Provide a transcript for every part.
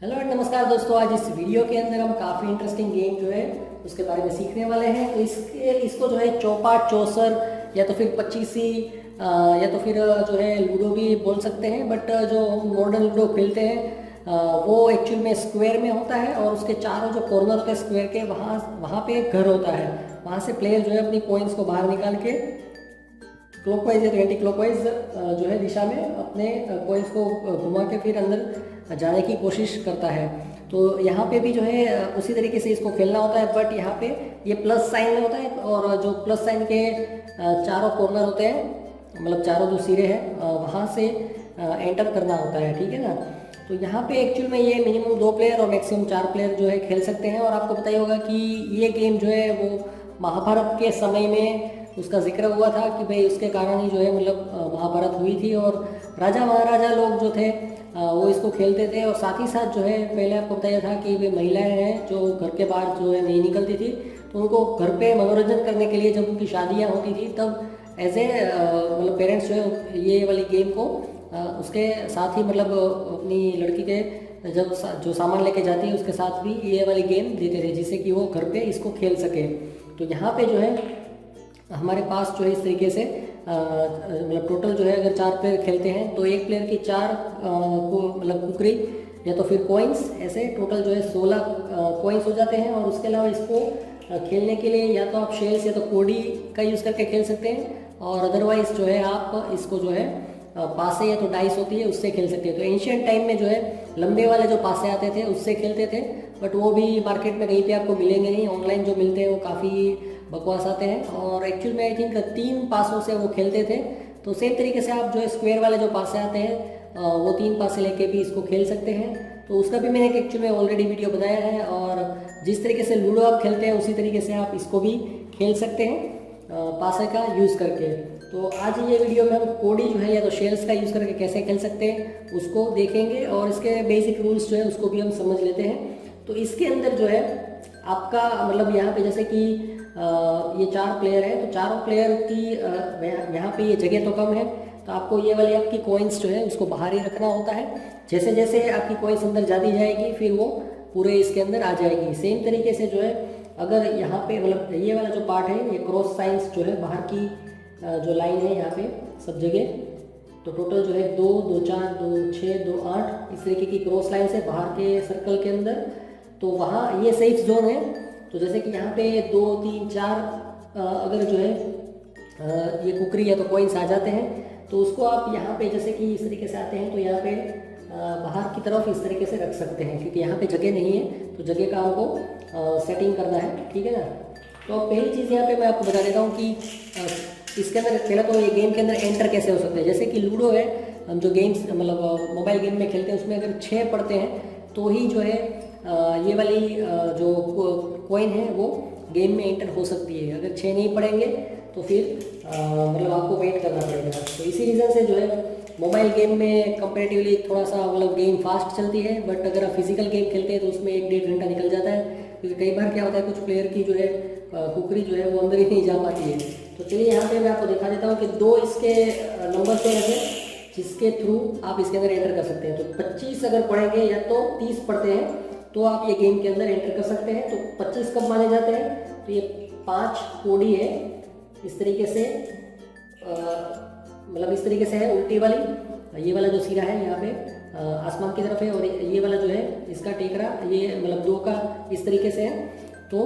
Hello and नमस्कार दोस्तों। आज इस वीडियो के अंदर हम काफ़ी इंटरेस्टिंग गेम जो है उसके बारे में सीखने वाले हैं। तो इसको जो है चौपाट चौसर या तो फिर पच्चीसी या तो फिर जो है लूडो भी बोल सकते हैं। बट जो मॉडर्न लूडो खेलते हैं वो एक्चुअल में स्क्वायर में होता है और उसके चारों जो कॉर्नर होते हैं स्क्वायर के वहाँ पे एक घर होता है। वहाँ से प्लेयर जो है अपनी कॉइन्स को बाहर निकाल के क्लॉकवाइज या तो एंटी क्लॉकवाइज जो है दिशा में अपने कॉइन्स को घुमा के फिर अंदर जाने की कोशिश करता है। तो यहाँ पे भी जो है उसी तरीके से इसको खेलना होता है। बट यहाँ पे ये प्लस साइन में होता है और जो प्लस साइन के चारों कॉर्नर होते हैं, मतलब चारों जो सिरे हैं वहाँ से एंटर करना होता है, ठीक है ना। तो यहाँ पे एक्चुअल में ये मिनिमम 2 प्लेयर और मैक्सिमम 4 प्लेयर जो है खेल सकते हैं। और आपको पता ही होगा कि ये गेम जो है वो महाभारत के समय में उसका जिक्र हुआ था कि भाई उसके कारण ही जो है मतलब महाभारत हुई थी और राजा महाराजा लोग जो थे वो इसको खेलते थे। और साथ ही साथ जो है पहले आपको बताया था कि वे महिलाएं हैं जो घर के बाहर जो है नहीं निकलती थी, तो उनको घर पे मनोरंजन करने के लिए जब उनकी शादियां होती थी तब एज ए मतलब पेरेंट्स जो है ये वाली गेम को उसके साथ ही मतलब अपनी लड़की के जब जो सामान लेके जाती है उसके साथ भी ये वाली गेम देते थे जिससे कि वो घर पे इसको खेल सके। तो यहाँ पे जो है हमारे पास जो है इस तरीके से मतलब टोटल जो है अगर 4 प्लेयर खेलते हैं तो एक प्लेयर की 4 को मतलब कुकरी या तो फिर कॉइन्स, ऐसे टोटल जो है 16 कॉइन्स हो जाते हैं। और उसके अलावा इसको खेलने के लिए या तो आप शेल्स या तो कोडी का यूज़ करके खेल सकते हैं और अदरवाइज जो है आप इसको जो है पासे या तो डाइस होती है उससे खेल सकते हैं। तो एंशियंट टाइम में जो है लंबे वाले जो पासे आते थे उससे खेलते थे, बट वो भी मार्केट में कहीं पे आपको मिलेंगे नहीं। ऑनलाइन जो मिलते हैं वो काफ़ी बकवास आते हैं और एक्चुअल में आई थिंक 3 पासों से वो खेलते थे। तो सेम तरीके से आप जो है स्क्वायर वाले जो पासे आते हैं वो 3 पासे लेके भी इसको खेल सकते हैं। तो उसका भी मैंने एक्चुअल में ऑलरेडी वीडियो बनाया है और जिस तरीके से लूडो आप खेलते हैं उसी तरीके से आप इसको भी खेल सकते हैं पासे का यूज़ करके। तो आज ये वीडियो में हम कोडी जो है या तो शेल्स का यूज़ करके कैसे खेल सकते हैं उसको देखेंगे और इसके बेसिक रूल्स जो है उसको भी हम समझ लेते हैं। तो इसके अंदर जो है आपका मतलब यहाँ पे जैसे कि ये 4 प्लेयर है तो चारों प्लेयर की यहाँ पे ये जगह तो कम है, तो आपको ये वाली आपकी कॉइन्स जो है उसको बाहर ही रखना होता है। जैसे जैसे आपकी कॉइन्स अंदर जाती जाएगी फिर वो पूरे इसके अंदर आ जाएगी। सेम तरीके से जो है अगर यहाँ पे मतलब ये वाला जो पार्ट है ये क्रॉस साइंस जो है बाहर की जो लाइन है यहाँ पे सब जगह, तो टोटल जो है 2 2 4 2 6 2 8 इस तरीके की क्रॉस लाइन है बाहर के सर्कल के अंदर। तो वहाँ ये सेफ जोन है। तो जैसे कि यहाँ पे 2 3 4 अगर जो है ये कुकरी या तो कॉइन्स आ जाते हैं तो उसको आप यहाँ पे जैसे कि इस तरीके से आते हैं तो यहाँ पे बाहर की तरफ इस तरीके से रख सकते हैं क्योंकि यहाँ पे जगह नहीं है, तो जगह का हमको सेटिंग करना है, ठीक है ना। तो पहली चीज़ यहाँ पे मैं आपको बता देता हूँ कि इसके अंदर पहला तो ये गेम के अंदर एंटर कैसे हो सकते हैं। जैसे कि लूडो है, हम जो गेम्स मतलब मोबाइल गेम में खेलते हैं उसमें अगर 6 पड़ते हैं तो ही जो है ये वाली जो कॉइन है वो गेम में एंटर हो सकती है। अगर 6 नहीं पड़ेंगे तो फिर मतलब आपको वेट करना पड़ेगा। तो इसी रीज़न से जो है मोबाइल गेम में कंपेरेटिवली थोड़ा सा मतलब गेम फास्ट चलती है, बट अगर आप फिजिकल गेम खेलते हैं तो उसमें 1-1.5 घंटा निकल जाता है क्योंकि कई बार क्या होता है कुछ प्लेयर की जो है कुकरी जो है वो अंदर ही नहीं जा पाती है। तो चलिए यहाँ पे मैं आपको दिखा देता हूँ कि 2 इसके नंबर पेयर है जिसके थ्रू आप इसके अंदर एंटर कर सकते हैं। तो 25 अगर पढ़ेंगे या तो 30 पढ़ते हैं तो आप ये गेम के अंदर एंटर कर सकते हैं। तो 25 कब माने जाते हैं, तो ये 5 कोडी है इस तरीके से मतलब इस तरीके से है उल्टी वाली। ये वाला जो सिरा है यहाँ पे आसमान की तरफ है और ये वाला जो है इसका टेकरा ये मतलब 2 का इस तरीके से है। तो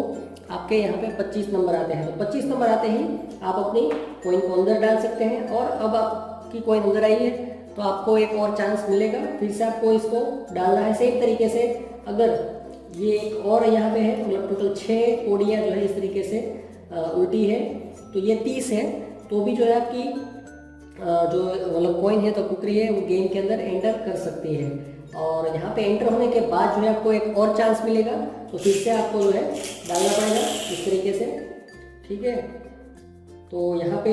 आपके यहाँ पे 25 नंबर आते हैं। तो 25 नंबर आते ही आप अपनी कॉइन को अंदर डाल सकते हैं और अब आपकी कॉइन अंदर आई है तो आपको एक और चांस मिलेगा, फिर से आपको इसको डालना है सेम तरीके से। अगर ये एक और यहाँ पे है मतलब टोटल 6 कोडियाँ जो है इस तरीके से उल्टी है तो ये 30 है, तो भी जो है आपकी जो मतलब कॉइन है तो कुकरी है वो गेम के अंदर एंटर कर सकती है। और यहाँ पे एंटर होने के बाद जो है आपको एक और चांस मिलेगा, तो फिर से आपको जो है डालना पड़ेगा इस तरीके से, ठीक है। तो यहाँ पे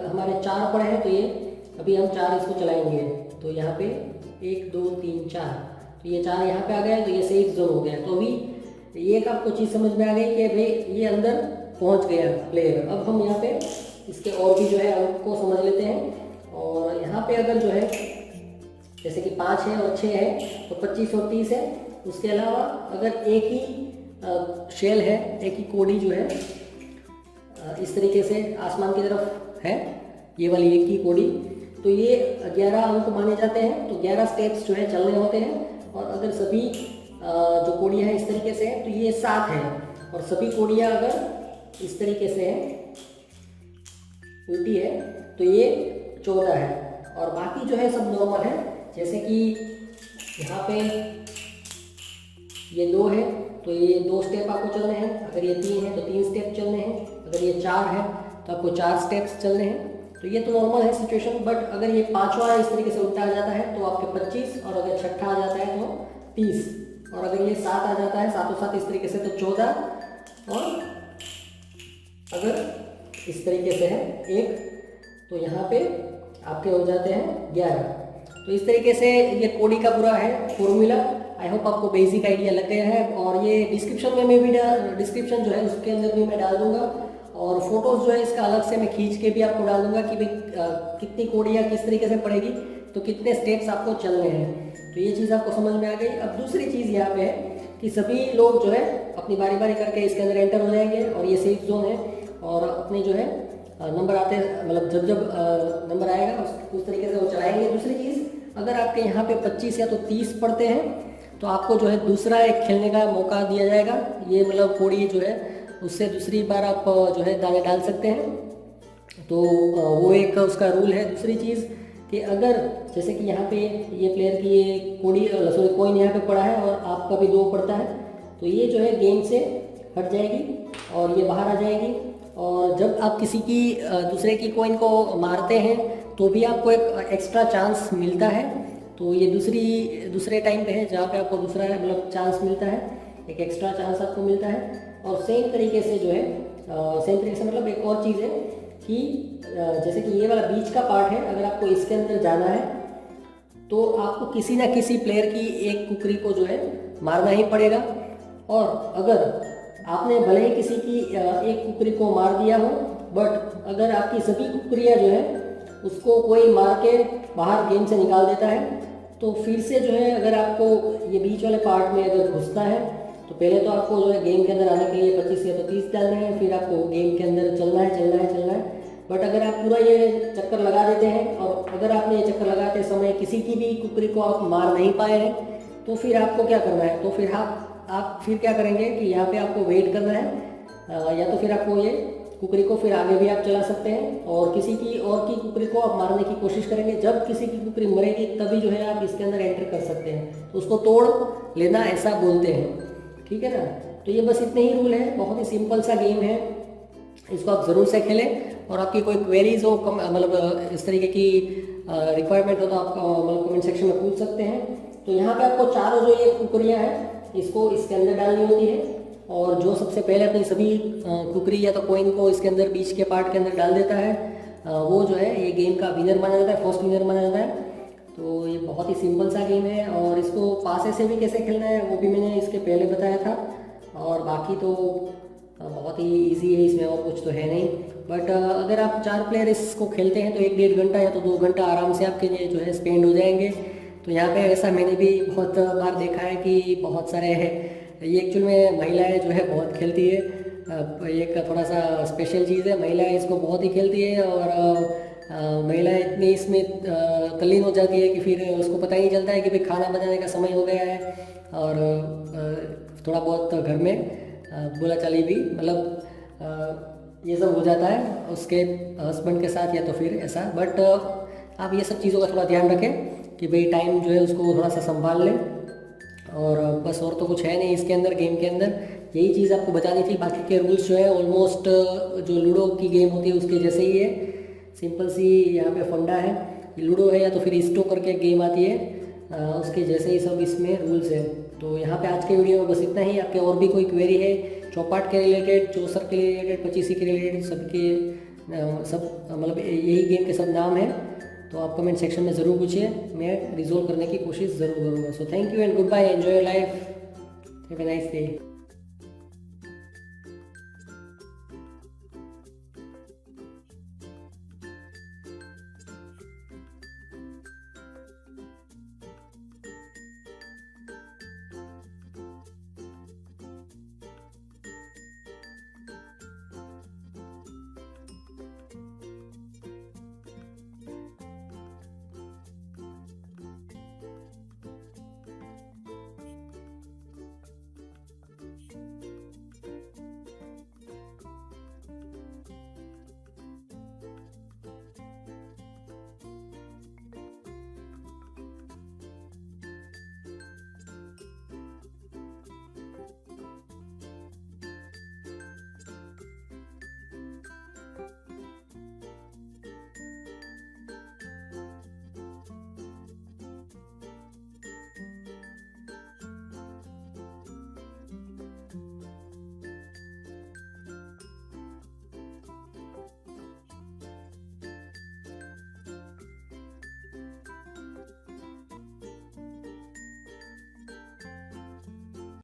हमारे 4 पड़े हैं तो ये अभी हम 4 इसको चलाएंगे तो यहाँ पे 1 2 3 4 तो ये 4 यहाँ पे आ गया तो ये सेफ जोन हो गया। तो अभी एक आपको चीज़ समझ में आ गई कि भाई ये अंदर पहुँच गया प्लेयर। अब हम यहाँ पे इसके और भी जो है आपको समझ लेते हैं। और यहाँ पे अगर जो है जैसे कि 5 है और 6 है तो 25 और 30 है। उसके अलावा अगर एक ही शेल है, एक ही कोड़ी जो है इस तरीके से आसमान की तरफ है, ये वाली एक ही कोड़ी, तो ये 11 अंक माने जाते हैं। तो 11 स्टेप्स जो है चलने होते हैं। और अगर सभी जो कोड़ियाँ हैं इस तरीके से हैं तो ये 7 है। और सभी कोड़ियाँ अगर इस तरीके से हैं, उल्टी है, तो ये 14 है। और बाकी जो है सब नॉर्मल है। जैसे कि यहाँ पे ये 2 है तो ये 2 स्टेप आपको चलने हैं। अगर ये 3 है तो 3 स्टेप चलने हैं। अगर ये 4 है तो आपको 4 स्टेप्स चलने हैं। तो ये तो नॉर्मल है सिचुएशन। बट अगर ये 5वां इस तरीके से उल्टा आ जाता है तो आपके 25, और अगर 6ठा आ जाता है तो 30, और अगर ये 7 आ जाता है, 7 साथ इस तरीके से तो 14, और अगर इस तरीके से है 1 तो यहाँ पे आपके हो जाते हैं 11। तो इस तरीके से ये कोड़ी का पूरा है फॉर्मूला। आई होप आपको बेसिक आइडिया लग गया है। और ये डिस्क्रिप्शन में मैं भी डिस्क्रिप्शन जो है उसके अंदर भी मैं डाल दूंगा। और फोटोज़ जो है इसका अलग से मैं खींच के भी आपको डाल दूंगा कि भाई कितनी कोड़ियाँ किस तरीके से पड़ेगी, तो कितने स्टेप्स आपको चलने हैं। तो ये चीज़ आपको समझ में आ गई। अब दूसरी चीज़ यहाँ पे है कि सभी लोग जो है अपनी बारी बारी करके इसके अंदर एंटर हो जाएंगे। और ये सेफ जोन है, और अपने जो है नंबर आते, मतलब जब जब नंबर आएगा उस तरीके से वो चलाएंगे। दूसरी चीज़, अगर आपके यहाँ पे 25 या तो 30 पड़ते हैं तो आपको जो है दूसरा एक खेलने का मौका दिया जाएगा। ये मतलब कोड़ी जो है उससे दूसरी बार आप जो है दाने डाल सकते हैं। तो वो एक उसका रूल है। दूसरी चीज़ कि अगर जैसे कि यहाँ पे ये प्लेयर की ये कोड़ी सॉरी कॉइन यहाँ पे पड़ा है और आपका भी 2 पड़ता है, तो ये जो है गेम से हट जाएगी और ये बाहर आ जाएगी। और जब आप किसी की दूसरे की कॉइन को मारते हैं तो भी आपको एक एक्स्ट्रा चांस मिलता है। तो ये दूसरे टाइम पे है जहाँ पे आपको दूसरा मतलब चांस मिलता है, एक एक्स्ट्रा चांस आपको मिलता है। और सेम तरीके से जो है सेम तरीके से मतलब एक और चीज़ है कि जैसे कि ये वाला बीच का पार्ट है, अगर आपको इसके अंदर जाना है तो आपको किसी ना किसी प्लेयर की एक कुकरी को जो है मारना ही पड़ेगा। और अगर आपने भले ही किसी की एक कुकरी को मार दिया हो, बट अगर आपकी सभी कुकरियाँ जो है उसको कोई मार के बाहर गेम से निकाल देता है, तो फिर से जो है अगर आपको ये बीच वाले पार्ट में अगर घुसना है तो पहले तो आपको जो है गेम के अंदर आने के लिए 25 या तो 30 डालने हैं, फिर आपको गेम के अंदर चलना है। बट अगर आप पूरा ये चक्कर लगा देते हैं और अगर आपने ये चक्कर लगाते समय किसी की भी कुकरी को आप मार नहीं पाए हैं, तो फिर आपको क्या करना है, तो फिर आप फिर क्या करेंगे कि यहाँ पे आपको वेट करना है। या तो फिर आपको ये कुकरी को फिर आगे भी आप चला सकते हैं और किसी की और की कुकरी को आप मारने की कोशिश करेंगे। जब किसी की कुकरी मरेगी तभी जो है आप इसके अंदर एंटर कर सकते हैं। तो उसको तोड़ लेना ऐसा बोलते हैं, ठीक है ना। तो ये बस इतने ही रूल है, बहुत ही सिंपल सा गेम है। इसको आप ज़रूर से खेलें। और आपकी कोई क्वेरीज हो मतलब इस तरीके की रिक्वायरमेंट हो तो आप मतलब कमेंट सेक्शन में पूछ सकते हैं। तो यहाँ पे आपको चारों जो ये कुकरियाँ हैं इसको इसके अंदर डालनी होती है। और जो सबसे पहले अपनी सभी कुकरी या तो कॉइन को इसके अंदर बीच के पार्ट के अंदर डाल देता है वो जो है ये गेम का विनर माना जाता है, फर्स्ट विनर माना जाता है। तो ये बहुत ही सिंपल सा गेम है। और इसको पासे से भी कैसे खेलना है वो भी मैंने इसके पहले बताया था। और बाकी तो बहुत ही इजी है, इसमें और कुछ तो है नहीं। बट अगर आप 4 प्लेयर इसको खेलते हैं तो 1-1.5 घंटा या तो 2 घंटा आराम से आपके लिए जो है स्पेंड हो जाएंगे। तो यहाँ पे ऐसा मैंने भी बहुत बार देखा है कि बहुत सारे ये एक्चुअल में महिलाएं जो है बहुत खेलती है। एक थोड़ा सा स्पेशल चीज़ है, महिलाएं इसको बहुत ही खेलती है। और महिलाएं इतनी इसमें तल्लीन हो जाती है कि फिर उसको पता ही नहीं चलता है कि भाई खाना बनाने का समय हो गया है। और थोड़ा बहुत घर में बोला चाली भी मतलब ये सब हो जाता है उसके हस्बैंड के साथ या तो फिर ऐसा। बट आप ये सब चीज़ों का थोड़ा ध्यान रखें कि भाई टाइम जो है उसको थोड़ा सा संभाल लें। और बस और तो कुछ है नहीं इसके अंदर, गेम के अंदर यही चीज़ आपको बतानी थी। बाकी के रूल्स जो है ऑलमोस्ट जो लूडो की गेम होती है उसके जैसे ही है, सिंपल सी यहाँ पे फंडा है। लूडो है या तो फिर स्टो करके गेम आती है, उसके जैसे ही सब इसमें रूल्स है। तो यहाँ पे आज के वीडियो में बस इतना ही। आपके और भी कोई क्वेरी है चौपाट के रिलेटेड, चौसर के रिलेटेड, 25 के रिलेटेड, सबके सब मतलब यही गेम के सब नाम हैं, तो आप कमेंट सेक्शन में ज़रूर पूछिए, मैं रिजोल्व करने की कोशिश ज़रूर करूँगा। So thank you and goodbye, enjoy your life, have a nice day.